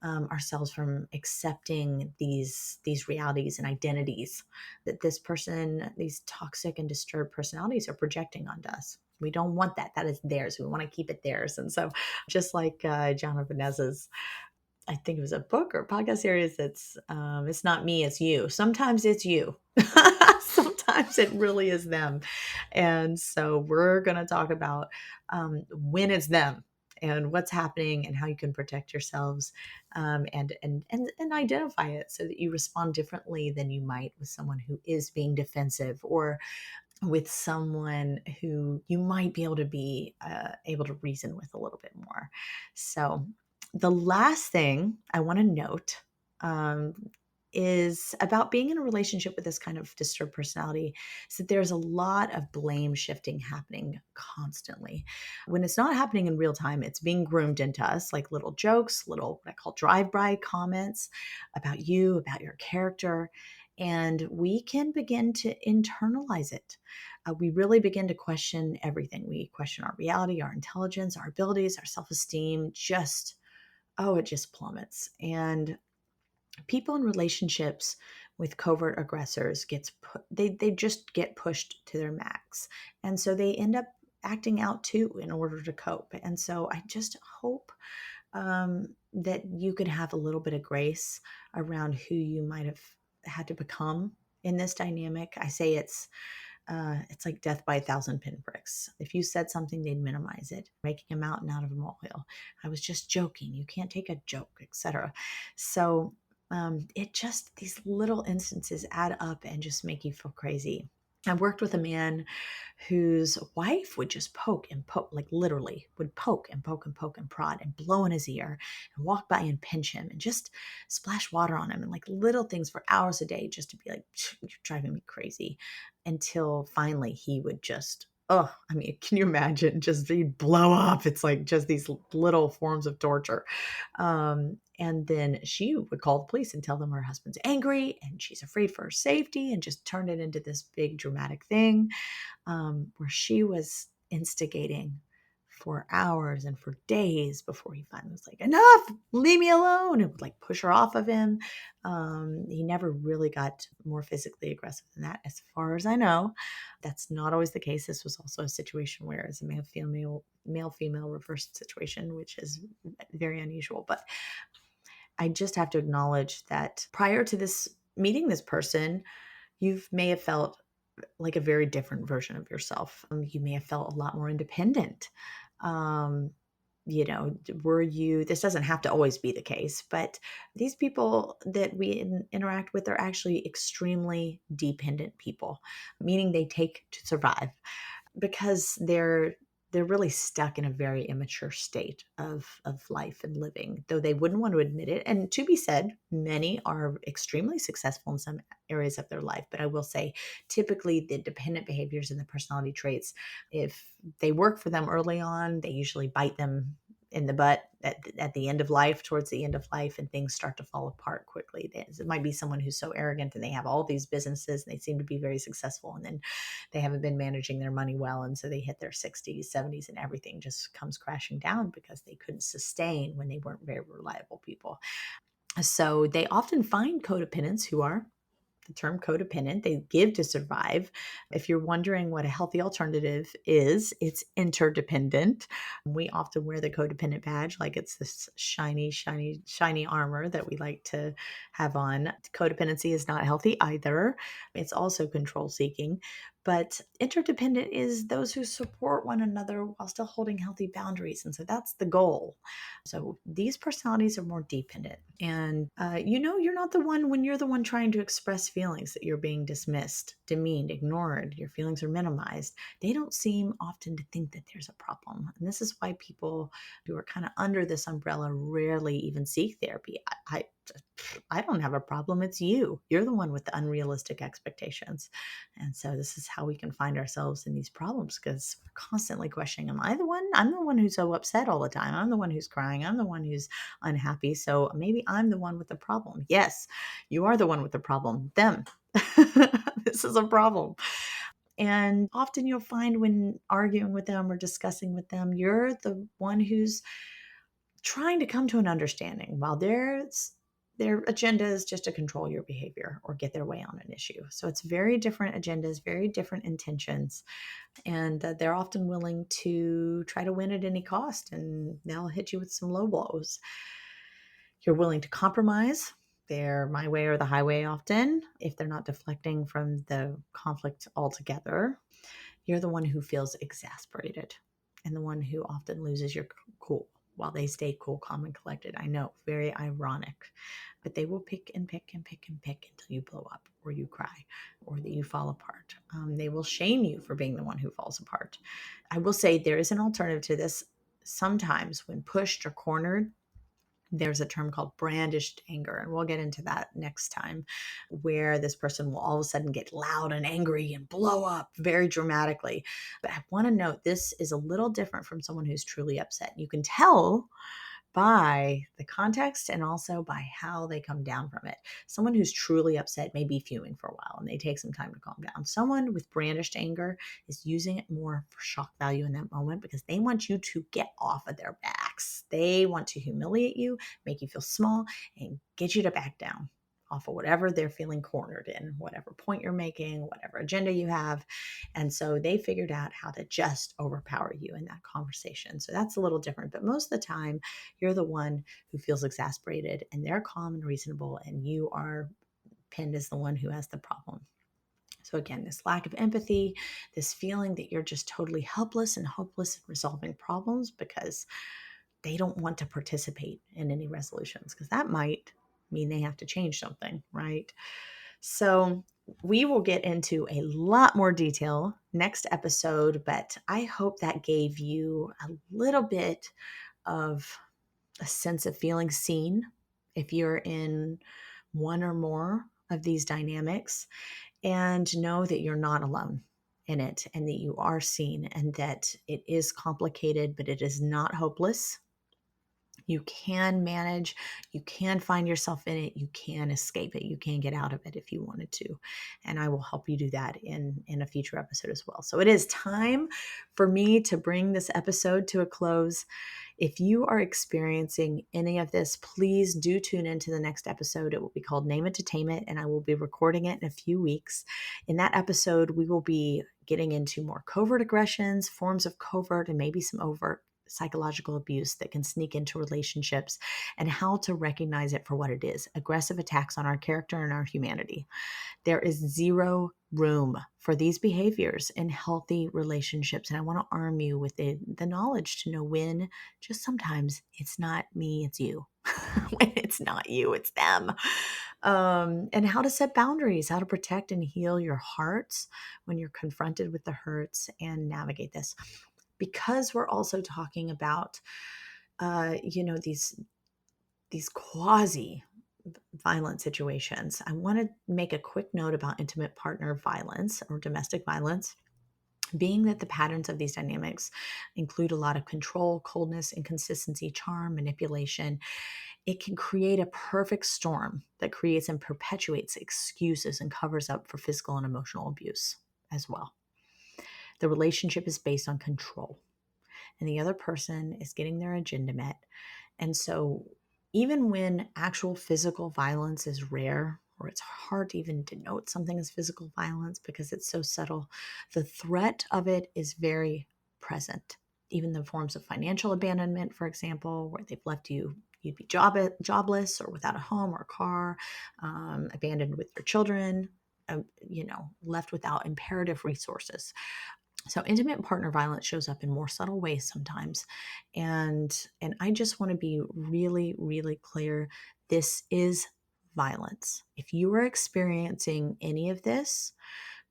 ourselves from accepting these realities and identities that this person, these toxic and disturbed personalities, are projecting onto us. We don't want that. That is theirs. We want to keep it theirs. And so, just like John Vanessa's, I think it was a book or a podcast series it's not me, it's you. Sometimes it's you. Sometimes it really is them. And so we're going to talk about when it's them and what's happening and how you can protect yourselves, and identify it so that you respond differently than you might with someone who is being defensive, or with someone who you might be able to reason with a little bit more. So, the last thing I want to note um, is about being in a relationship with this kind of disturbed personality, is that there's a lot of blame shifting happening constantly. When it's not happening in real time, it's being groomed into us, like little jokes, little what I call drive-by comments about you, about your character. And we can begin to internalize it. We really begin to question everything. We question our reality, our intelligence, our abilities, our self-esteem. It just plummets. And people in relationships with covert aggressors they just get pushed to their max, and so they end up acting out too in order to cope. And so I just hope that you could have a little bit of grace around who you might have had to become in this dynamic. I say it's like death by a thousand pinpricks. If you said something, they'd minimize it, making a mountain out of a molehill. I was just joking. You can't take a joke, etc. So it just, these little instances add up and just make you feel crazy. I worked with a man whose wife would just poke and poke, like literally would poke and poke and poke and prod and blow in his ear and walk by and pinch him and just splash water on him and like little things for hours a day, just to be like, you're driving me crazy. Until finally he would just, oh, I mean, can you imagine? Just he'd blow up. It's like just these little forms of torture. And then she would call the police and tell them her husband's angry and she's afraid for her safety, and just turn it into this big dramatic thing, where she was instigating for hours and for days before he finally was like, enough, leave me alone, and would like push her off of him. He never really got more physically aggressive than that, as far as I know. That's not always the case. This was also a situation where it's a male female reversed situation, which is very unusual. But I just have to acknowledge that prior to this meeting this person, you may have felt like a very different version of yourself. You may have felt a lot more independent. Um, were you, this doesn't have to always be the case, but these people that we interact with are actually extremely dependent people, meaning they take to survive, because they're really stuck in a very immature state of life and living, though they wouldn't want to admit it. And to be said, many are extremely successful in some areas of their life. But I will say, typically the dependent behaviors and the personality traits, if they work for them early on, they usually bite them in the butt at the end of life, towards the end of life, and things start to fall apart quickly. It might be someone who's so arrogant and they have all these businesses and they seem to be very successful, and then they haven't been managing their money well, and so they hit their 60s, 70s, and everything just comes crashing down because they couldn't sustain when they weren't very reliable people. So they often find codependents who are the term codependent. They give to survive. If you're wondering what a healthy alternative is, it's interdependent. We often wear the codependent badge like it's this shiny, shiny, shiny armor that we like to have on. Codependency is not healthy either. It's also control seeking. But interdependent is those who support one another while still holding healthy boundaries. And so that's the goal. So these personalities are more dependent. And, you're not the one, when you're the one trying to express feelings, that you're being dismissed, demeaned, ignored, your feelings are minimized. They don't seem often to think that there's a problem. And this is why people who are kind of under this umbrella rarely even seek therapy. I don't have a problem. It's you. You're the one with the unrealistic expectations. And so this is how we can find ourselves in these problems because we're constantly questioning, am I the one? I'm the one who's so upset all the time. I'm the one who's crying. I'm the one who's unhappy. So maybe I'm the one with the problem. Yes, you are the one with the problem. Them. This is a problem. And often you'll find when arguing with them or discussing with them, you're the one who's trying to come to an understanding while their agenda is just to control your behavior or get their way on an issue. So it's very different agendas, very different intentions. And they're often willing to try to win at any cost, and they'll hit you with some low blows. You're willing to compromise. They're my way or the highway often, if they're not deflecting from the conflict altogether. You're the one who feels exasperated and the one who often loses your cool while they stay cool, calm, and collected. I know, very ironic, but they will pick and pick and pick and pick until you blow up or you cry or that you fall apart. They will shame you for being the one who falls apart. I will say there is an alternative to this. Sometimes when pushed or cornered, there's a term called brandished anger, and we'll get into that next time, where this person will all of a sudden get loud and angry and blow up very dramatically. But I want to note this is a little different from someone who's truly upset. You can tell by the context and also by how they come down from it. Someone who's truly upset may be fuming for a while and they take some time to calm down. Someone with brandished anger is using it more for shock value in that moment because they want you to get off of their backs. They want to humiliate you, make you feel small, and get you to back down off of whatever they're feeling cornered in, whatever point you're making, whatever agenda you have. And so they figured out how to just overpower you in that conversation. So that's a little different. But most of the time, you're the one who feels exasperated and they're calm and reasonable, and you are pinned as the one who has the problem. So again, this lack of empathy, this feeling that you're just totally helpless and hopeless in resolving problems because they don't want to participate in any resolutions, because that might mean they have to change something, right? So we will get into a lot more detail next episode, but I hope that gave you a little bit of a sense of feeling seen if you're in one or more of these dynamics, and know that you're not alone in it and that you are seen and that it is complicated, but it is not hopeless. You can manage, you can find yourself in it, you can escape it, you can get out of it if you wanted to. And I will help you do that in a future episode as well. So it is time for me to bring this episode to a close. If you are experiencing any of this, please do tune into the next episode. It will be called Name It to Tame It, and I will be recording it in a few weeks. In that episode, we will be getting into more covert aggressions, forms of covert, and maybe some overt psychological abuse that can sneak into relationships, and how to recognize it for what it is: aggressive attacks on our character and our humanity. There is zero room for these behaviors in healthy relationships. And I want to arm you with the knowledge to know when just sometimes it's not me, it's you. When it's not you, it's them. And how to set boundaries, how to protect and heal your hearts when you're confronted with the hurts and navigate this. Because we're also talking about, these quasi violent situations, I want to make a quick note about intimate partner violence or domestic violence, being that the patterns of these dynamics include a lot of control, coldness, inconsistency, charm, manipulation. It can create a perfect storm that creates and perpetuates excuses and covers up for physical and emotional abuse as well. The relationship is based on control, and the other person is getting their agenda met. And so even when actual physical violence is rare, or it's hard to even denote something as physical violence because it's so subtle, the threat of it is very present. Even the forms of financial abandonment, for example, where they've left you'd be jobless or without a home or a car, abandoned with your children, left without imperative resources. So intimate partner violence shows up in more subtle ways sometimes. And I just want to be really, really clear. This is violence. If you are experiencing any of this,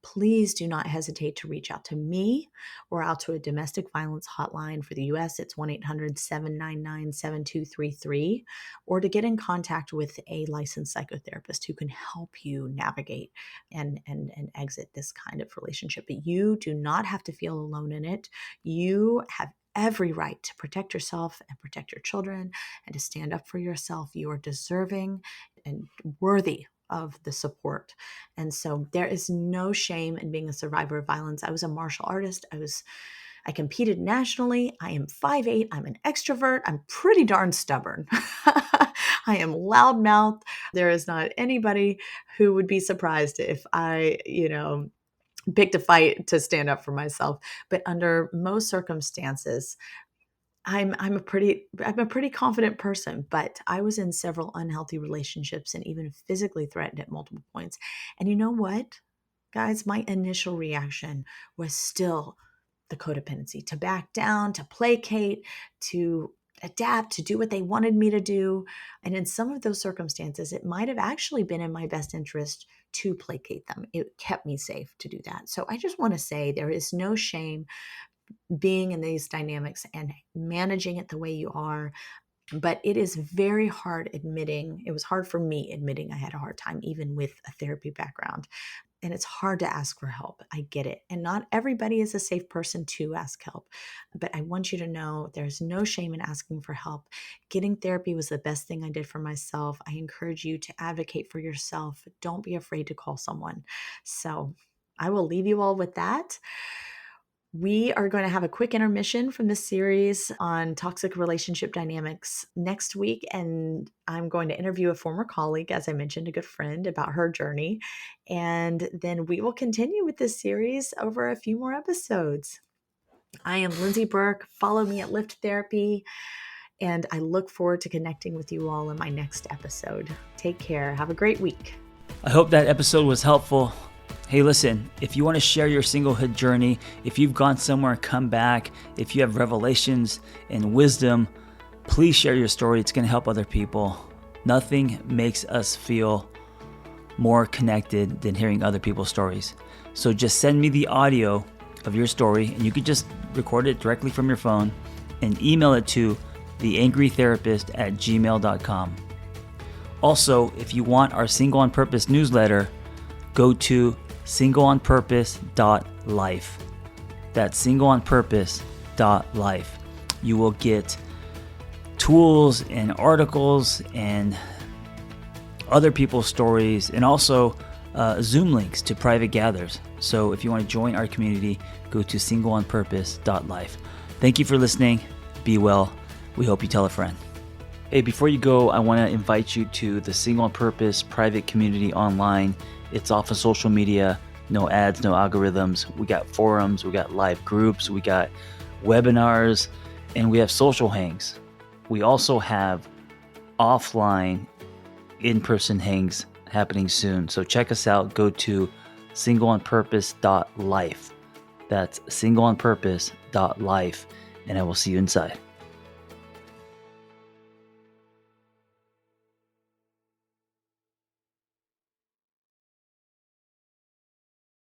please do not hesitate to reach out to me or out to a domestic violence hotline. For the US, it's 1-800-799-7233, or to get in contact with a licensed psychotherapist who can help you navigate and exit this kind of relationship. But you do not have to feel alone in it. You have every right to protect yourself and protect your children and to stand up for yourself. You are deserving and worthy of the support. And so there is no shame in being a survivor of violence. I was a martial artist. I competed nationally. I am 5'8". I'm an extrovert. I'm pretty darn stubborn. I am loudmouthed. There is not anybody who would be surprised if I, picked a fight to stand up for myself. But under most circumstances, I'm a pretty confident person, but I was in several unhealthy relationships and even physically threatened at multiple points. And you know what, guys, my initial reaction was still the codependency, to back down, to placate, to adapt, to do what they wanted me to do. And in some of those circumstances, it might have actually been in my best interest to placate them. It kept me safe to do that. So I just want to say there is no shame being in these dynamics and managing it the way you are. But it is very hard admitting, it was hard for me admitting I had a hard time, even with a therapy background. And it's hard to ask for help. I get it. And not everybody is a safe person to ask help. But I want you to know there's no shame in asking for help. Getting therapy was the best thing I did for myself. I encourage you to advocate for yourself. Don't be afraid to call someone. So I will leave you all with that. We are going to have a quick intermission from this series on toxic relationship dynamics next week, and I'm going to interview a former colleague, as I mentioned, a good friend, about her journey. And then we will continue with this series over a few more episodes. I am Lindsay Burke. Follow me at Lift Therapy, and I look forward to connecting with you all in my next episode. Take care. Have a great week. I hope that episode was helpful. Hey, listen, if you want to share your singlehood journey, if you've gone somewhere and come back, if you have revelations and wisdom, please share your story. It's going to help other people. Nothing makes us feel more connected than hearing other people's stories. So just send me the audio of your story, and you could just record it directly from your phone and email it to theangrytherapist@gmail.com. Also, if you want our Single on Purpose newsletter, go to singleonpurpose.life. That's singleonpurpose.life. You will get tools and articles and other people's stories, and also Zoom links to private gathers. So if you want to join our community, go to singleonpurpose.life. Thank you for listening. Be well. We hope you tell a friend. Hey, before you go, I want to invite you to the Single on Purpose private community online. It's off of social media, no ads, no algorithms. We got forums, we got live groups, we got webinars, and we have social hangs. We also have offline in-person hangs happening soon. So check us out. Go to singleonpurpose.life. That's singleonpurpose.life, and I will see you inside.